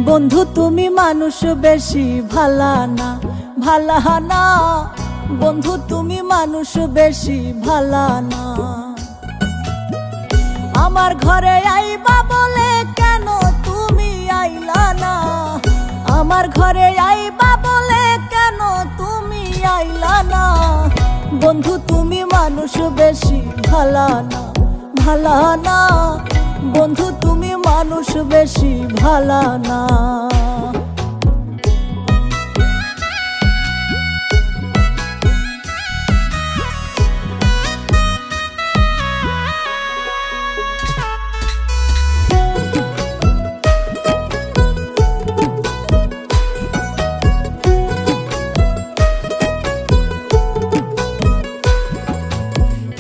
বন্ধু তুমি মানুষ বেশি ভালা না, ভালা না। বন্ধু তুমি মানুষ বেশি ভালা না। আমার ঘরে আইবা বলে কেন তুমি আইলা না? আমার ঘরে আইবা বলে কেন তুমি আইলা না? বন্ধু তুমি মানুষ বেশি ভালা না, ভালা না। বন্ধু তুমি মানুষ বেশি ভালা না।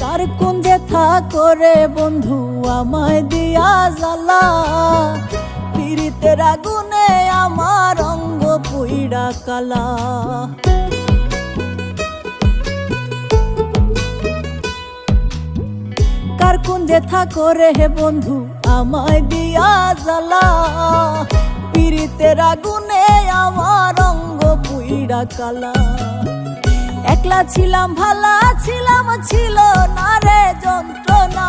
কার কোন যেথা করে বন্ধু আমায় দিয়া জ্বালা, পীড়িতের আগুনে আমার অঙ্গ পুইড়া কালা। কার কোন যেথা করে হে বন্ধু আমায় দিয়া জ্বালা, পীড়িতের আগুনে আমার অঙ্গ পুইড়া কালা। একলা ছিলাম ভালা ছিলাম, ছিল না রে যন্ত্রণা।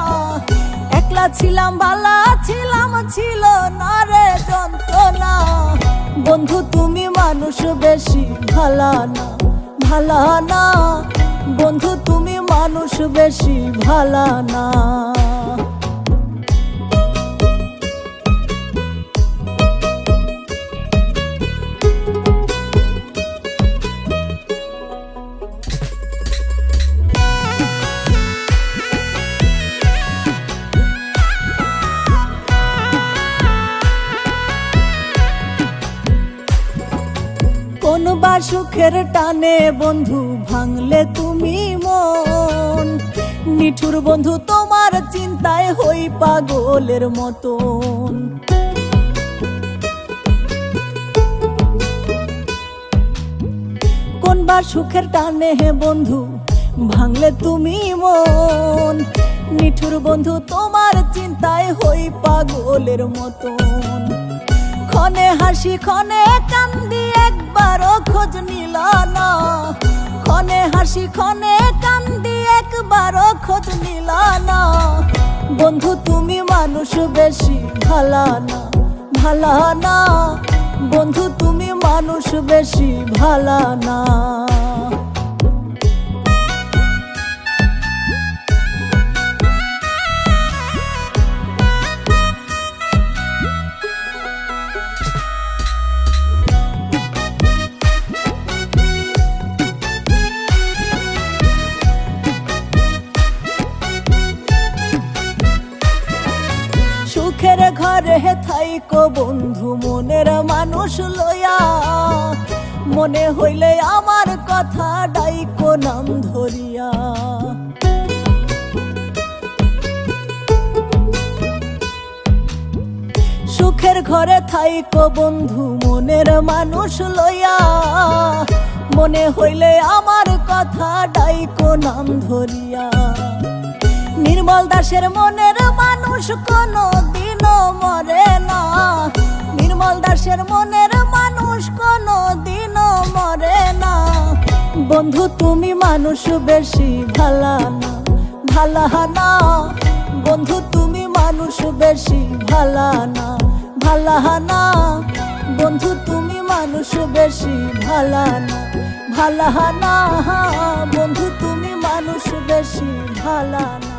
একলা ছিলাম ভালা ছিলাম, ছিল না রে যন্ত্রণা। বন্ধু তুমি মানুষ বেশি ভালা না, ভালা না। বন্ধু তুমি মানুষ বেশি ভালা না। কোন বা সুখের টানে বন্ধু ভাঙলে তুমি মন, নিঠুর বন্ধু তোমার চিন্তায় হই পাগলের মতন। কোন বা সুখের টানে হে বন্ধু ভাঙলে তুমি মন, নিঠুর বন্ধু তোমার চিন্তায় হই পাগলের মতন। ক্ষণে হাসি ক্ষণে কান্দি একবারও খোঁজ নিলা না। ক্ষণে হাসি ক্ষণে কান্দি একবারও খোঁজ নিলা না। বন্ধু তুমি মানুষ বেশি ভালা না, ভালা না। বন্ধু তুমি মানুষ বেশি ভালা না। সুখের ঘরে থাইকো বন্ধু মনের মানুষ লইয়া, মনে হইলে আমার কথা ডাইকো নাম ধরিয়া। সুখের ঘরে থাইকো বন্ধু মনের মানুষ লইয়া, মনে হইলে আমার কথা ডাইকো নাম ধরিয়া। নির্মল দাসের মনের মানুষ কোনো দিনও মরে না। নির্মল দাসের মনের মানুষ কোনো দিনও মরে না। বন্ধু তুমি মানুষ বেশি ভালা না, ভালা না। বন্ধু তুমি মানুষ বেশি ভালা না, ভালা না। বন্ধু তুমি মানুষ বেশি ভালা না, ভালা না। বন্ধু তুমি মানুষ বেশি ভালা না।